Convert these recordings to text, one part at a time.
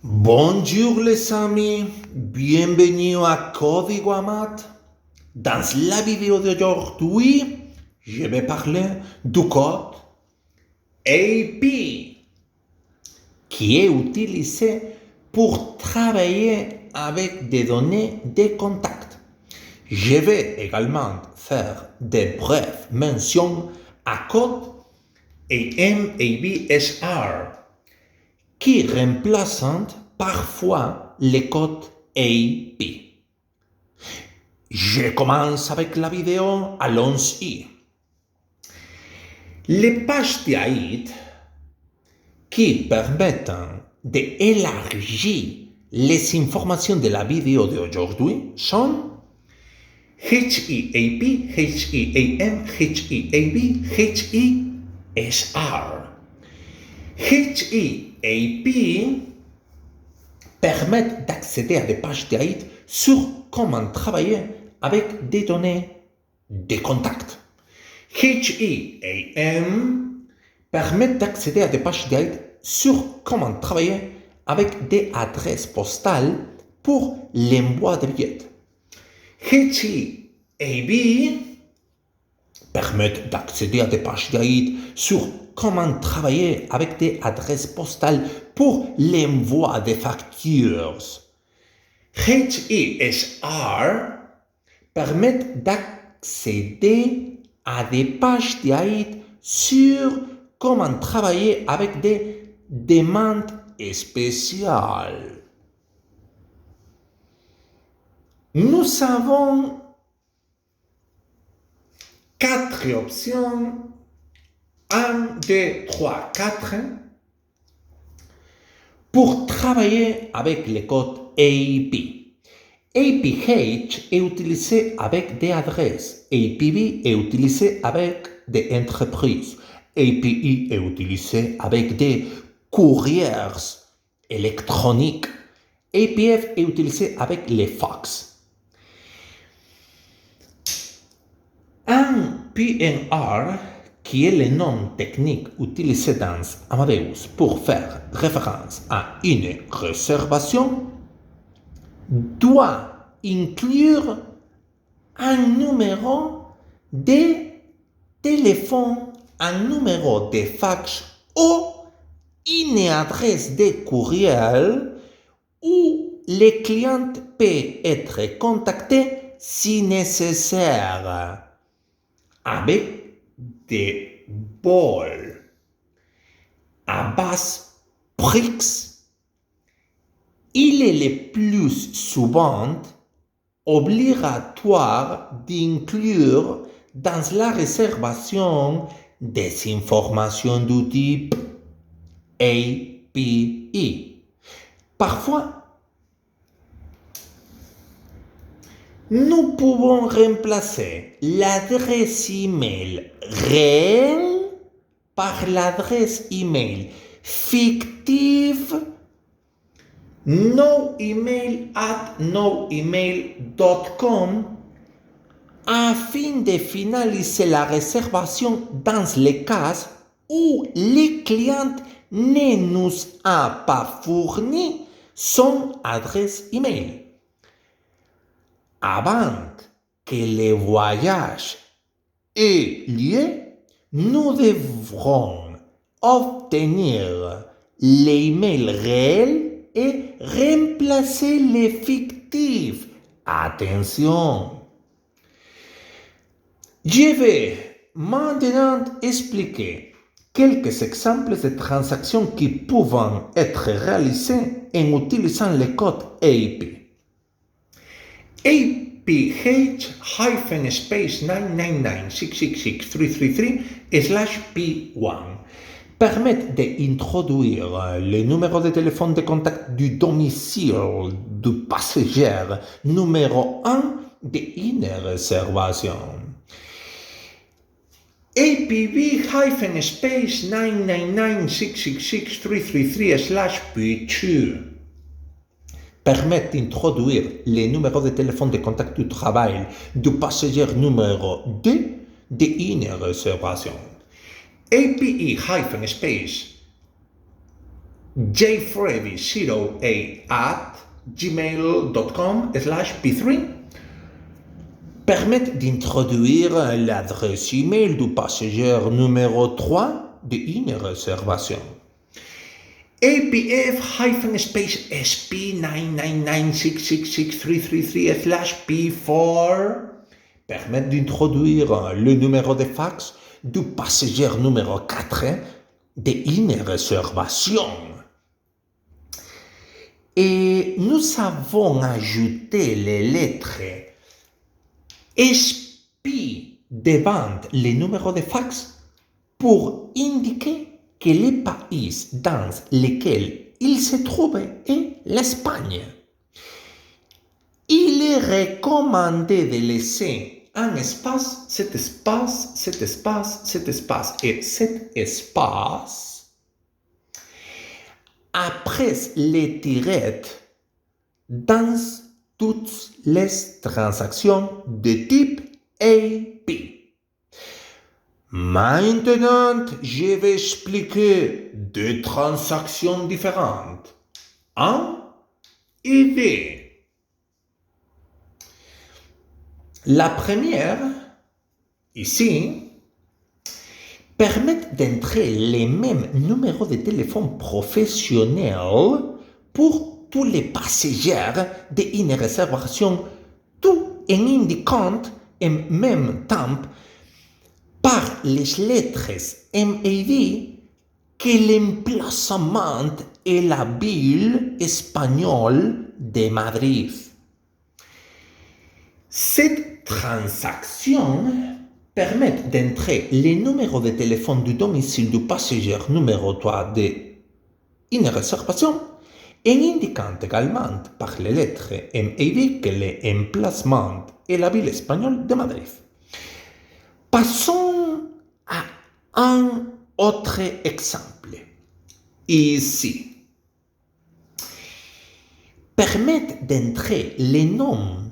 Bonjour les amis, bienvenue à Código Amat. Dans la vidéo d'aujourd'hui, je vais parler du code AP qui est utilisé pour travailler avec des données de contact. Je vais également faire des brèves mentions à code AMABSR qui remplacent parfois les codes AP. Je commence avec la vidéo, allons-y. Les pages d'AID qui permettent d'élargir les informations de la vidéo d'aujourd'hui sont HEAP, HEAM, HEAB, HESR. HEAP permet d'accéder à des pages d'AID sur comment travailler avec des données de contact. HEAM permet d'accéder à des pages d'AID sur comment travailler avec des adresses postales pour l'envoi de billets. HEAB permet d'accéder à des pages d'AID sur comment travailler avec des adresses postales pour l'envoi des factures. HESR permet d'accéder à des pages d'AID sur comment travailler avec des demandes spéciales. Nous avons 4 options. 1, 2, 3, 4 pour travailler avec les codes AP. APH est utilisé avec des adresses. APB est utilisé avec des entreprises. API est utilisé avec des courriers électroniques. APF est utilisé avec les fax. Un PNR, qui est le nom technique utilisé dans Amadeus pour faire référence à une réservation, doit inclure un numéro de téléphone, un numéro de fax ou une adresse de courriel où le client peut être contacté si nécessaire, avec des bols à base PRIX. Il est le plus souvent obligatoire d'inclure dans la réservation des informations du type API. Parfois, nous pouvons remplacer l'adresse email réelle par l'adresse email fictive noemail@noemail.com afin de finaliser la réservation dans les cas où le client ne nous a pas fourni son adresse email. Avant que le voyage ait lieu, nous devrons obtenir l'email réel et remplacer le fictif. Attention! Je vais maintenant expliquer quelques exemples de transactions qui peuvent être réalisées en utilisant le code AP. APH-space 999-666-333/P1 permet d'introduire le numéro de téléphone de contact du domicile du passager numéro 1 d'une réservation. APB-space 999-666-333/P2 permet d'introduire le numéro de téléphone de contact du travail du passager numéro 2 d'une réservation. APE-space jfreddy08@gmail.com/p3 permettent d'introduire l'adresse email du passager numéro 3 d'une réservation. APF-SP999666333/P4 permettent d'introduire le numéro de fax du passager numéro 4 d'une réservation. Et nous avons ajouté les lettres SP devant les numéros de fax pour indiquer que le pays dans lequel il se trouve est l'Espagne. Il est recommandé de laisser un espace, cet espace, cet espace, cet espace et cet espace après les tirettes dans toutes les transactions de type AP. Maintenant, je vais expliquer deux transactions différentes. A et B. La première, ici, permet d'entrer les mêmes numéros de téléphone professionnels pour tous les passagers d'une réservation, tout en indiquant en même temps par les lettres MAD que l'emplacement est la ville espagnole de Madrid. Cette transaction permet d'entrer les numéros de téléphone du domicile du passager numéro 3 d'une réservation en indiquant également par les lettres MAD que l'emplacement est la ville espagnole de Madrid. Passons à un autre exemple. Ici, permet d'entrer les noms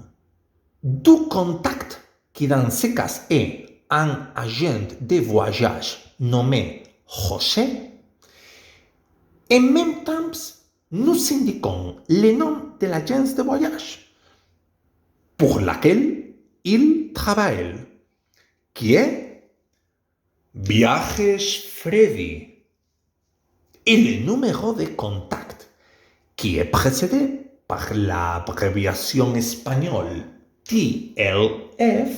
du contact qui dans ce cas est un agent de voyage nommé José. En même temps, nous indiquons le nom de l'agence de voyage pour laquelle il travaille, qui est Viajes Freddy, et le numéro de contact qui est précédé par l'abréviation espagnole TLF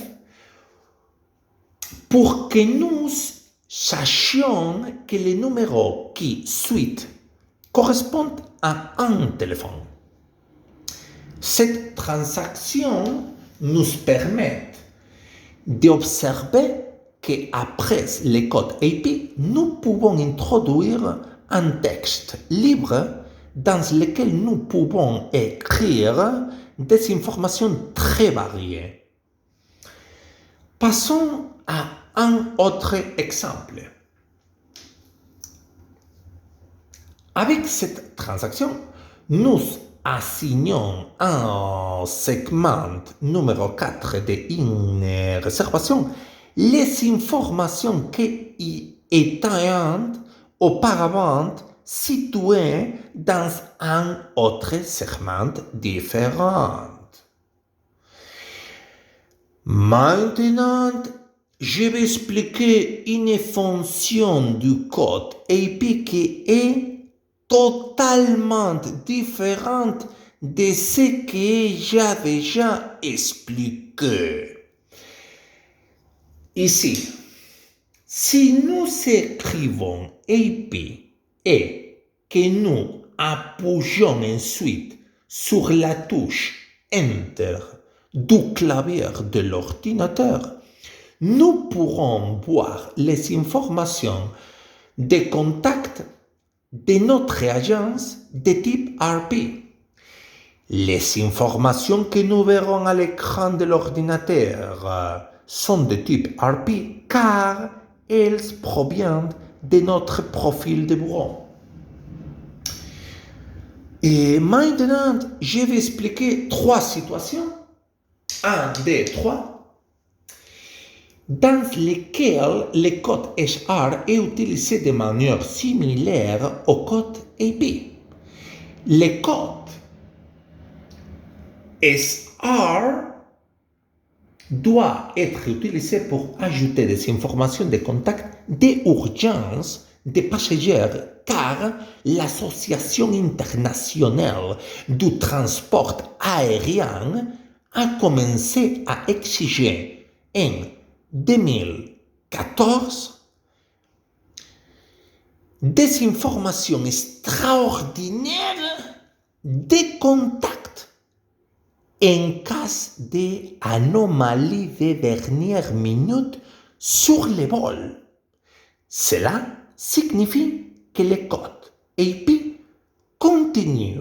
pour que nous sachions que le numéro qui suit correspond à un téléphone. Cette transaction nous permet d'observer qu'après le code AP, nous pouvons introduire un texte libre dans lequel nous pouvons écrire des informations très variées. Passons à un autre exemple. Avec cette transaction, nous assignons un segment numéro 4 d'une réservation les informations qui étaient auparavant situées dans un autre segment différent. Maintenant, je vais expliquer une fonction du code AP qui est totalement différente de ce que j'ai déjà expliqué. Ici, si nous écrivons AP et que nous appuyons ensuite sur la touche Enter du clavier de l'ordinateur, nous pourrons voir les informations des contacts de notre agence de type RP. Les informations que nous verrons à l'écran de l'ordinateur sont de type RP car elles proviennent de notre profil de bureau. Et maintenant, je vais expliquer trois situations. 1, 2, 3. dans lesquels le code HR est utilisé de manière similaire au code AP. Le code HR doit être utilisé pour ajouter des informations de contact d'urgence des passagers car l'Association internationale du transport aérien a commencé à exiger en 2014 des informations extraordinaires de contact en cas d'anomalie de dernière minute sur le vol. Cela signifie que le code AP continue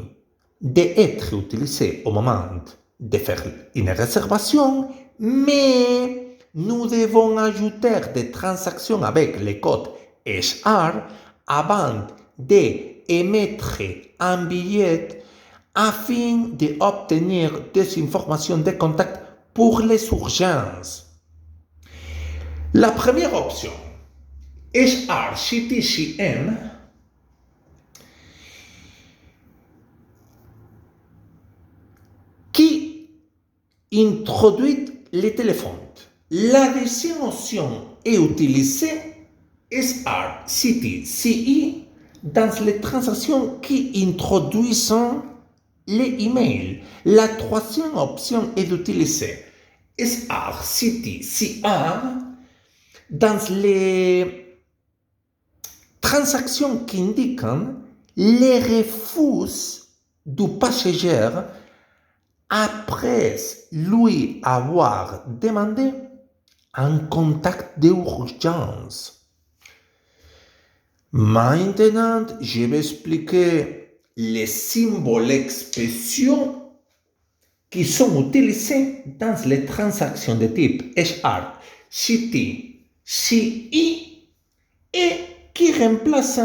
d'être utilisé au moment de faire une réservation, mais nous devons ajouter des transactions avec le code HR avant d'émettre un billet afin d'obtenir des informations de contact pour les urgences. La première option, HRCTCM, qui introduit les téléphones. La deuxième option est utiliser SRCTCE dans les transactions qui introduisent les emails. La troisième option est d'utiliser SRCTCR dans les transactions qui indiquent les refus du passager après lui avoir demandé un contact d'urgence. Maintenant, je vais expliquer les symboles expressions qui sont utilisés dans les transactions de type HR, CT, CI et qui remplacent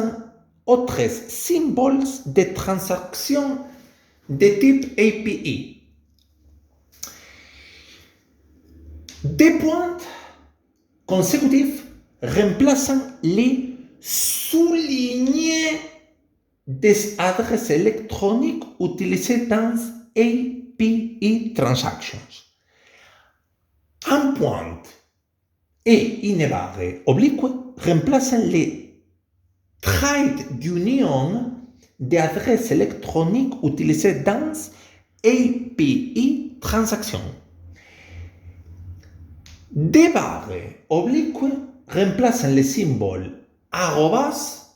autres symboles de transactions de type API. Des points consécutifs remplacent les soulignés des adresses électroniques utilisées dans API Transactions. Un point et une barre oblique remplacent les traits d'union d'adresses électroniques utilisées dans API Transactions. Des barres obliques remplacent les symboles arrobas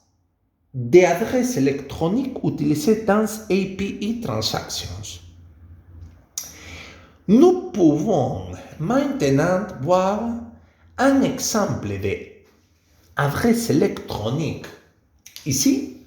des adresses électroniques utilisées dans API Transactions. Nous pouvons maintenant voir un exemple d'adresse électronique ici,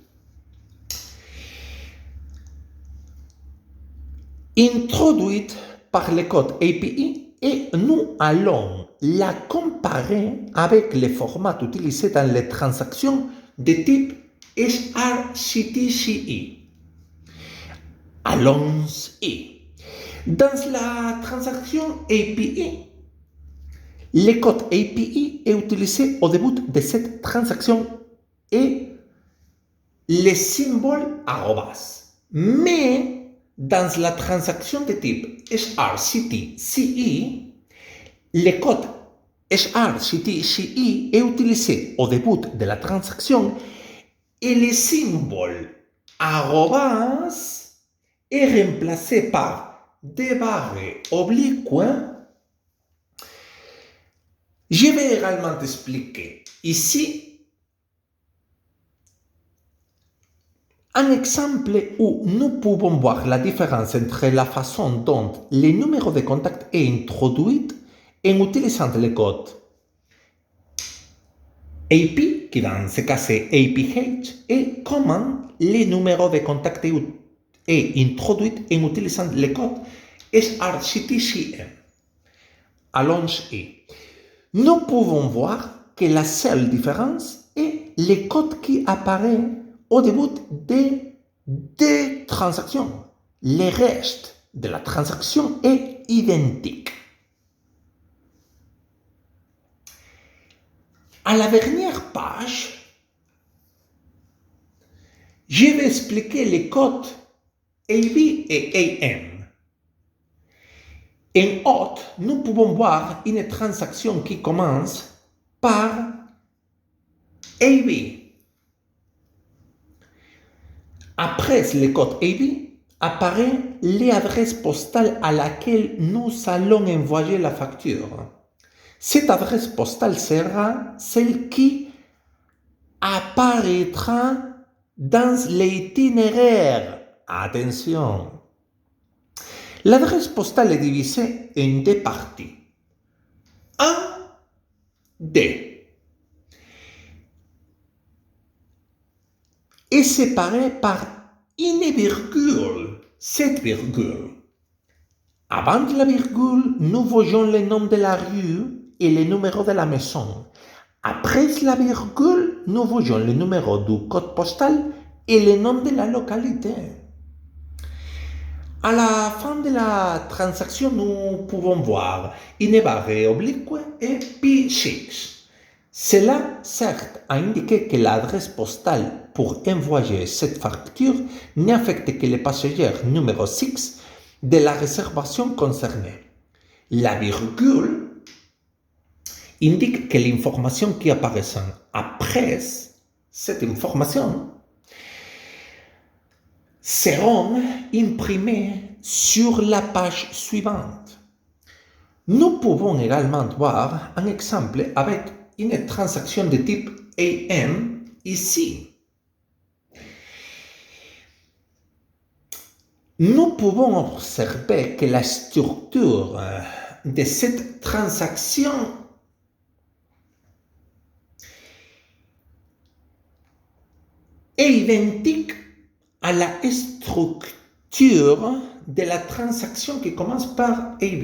introduite par le code API, et nous allons la comparer avec le format utilisé dans les transactions de type HRCTCE. Allons-y. Dans la transaction API, le code API est utilisé au début de cette transaction et le symbole arrobas. Mais dans la transaction de type HRCTCE, le code HRCTCE est utilisé au début de la transaction et le symbole arrobas est remplacé par des barres obliques. Je vais également expliquer ici un exemple où nous pouvons voir la différence entre la façon dont le numéro de contact est introduit en utilisant le code AP, qui dans ce cas c'est APH, et comment le numéro de contact est introduit en utilisant le code HRCTCM. Allons-y. Nous pouvons voir que la seule différence est le code qui apparaît au début des transactions. Le reste de la transaction est identique. À la dernière page, je vais expliquer les codes AB et AM. En haut, nous pouvons voir une transaction qui commence par AB. Après le code AB, apparaît l'adresse postale à laquelle nous allons envoyer la facture. Cette adresse postale sera celle qui apparaîtra dans l'itinéraire. Attention! L'adresse postale est divisée en deux parties. 1, 2. Et séparée par une virgule, cette virgule. Avant la virgule, nous voyons le nom de la rue et le numéro de la maison. Après la virgule, nous voyons le numéro du code postal et le nom de la localité. À la fin de la transaction, nous pouvons voir une barre oblique et P6. Cela sert à indiquer que l'adresse postale pour envoyer cette facture n'affecte que le passager numéro 6 de la réservation concernée. La virgule indique que l'information qui apparaît après cette information seront imprimées sur la page suivante. Nous pouvons également voir un exemple avec une transaction de type AM ici. Nous pouvons observer que la structure de cette transaction est identique à la structure de la transaction qui commence par AB.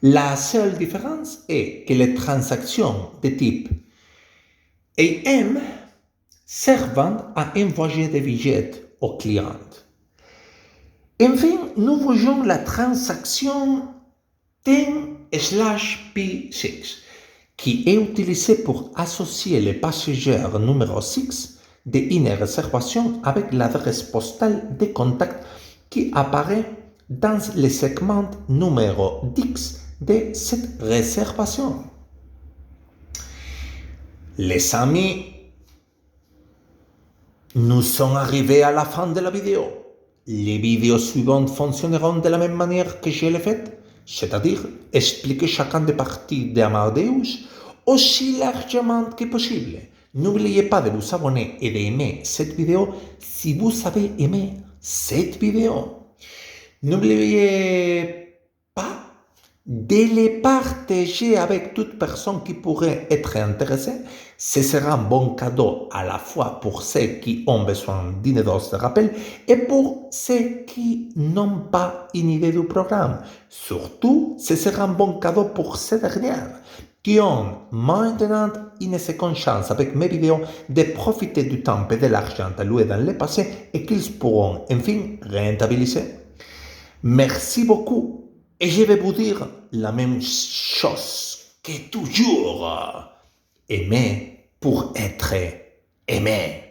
La seule différence est que les transactions de type AM servent à envoyer des billets aux clients. Enfin, nous voyons la transaction 10/P6 qui est utilisée pour associer le passager numéro 6 d'une réservation avec l'adresse postale de contact qui apparaît dans le segment numéro 10 de cette réservation. Les amis, nous sommes arrivés à la fin de la vidéo. Les vidéos suivantes fonctionneront de la même manière que je l'ai fait, c'est-à-dire expliquer chacun des parties d'Amadeus aussi largement que possible. N'oubliez pas de vous abonner et d'aimer cette vidéo si vous avez aimé cette vidéo. N'oubliez pas de les partager avec toute personne qui pourrait être intéressée. Ce sera un bon cadeau à la fois pour ceux qui ont besoin d'une dose de rappel et pour ceux qui n'ont pas une idée du programme. Surtout, ce sera un bon cadeau pour ces dernières qui ont maintenant une seconde chance avec mes vidéos de profiter du temps et de l'argent alloué dans le passé et qu'ils pourront enfin rentabiliser. Merci beaucoup et je vais vous dire la même chose que toujours. Aimer pour être aimé.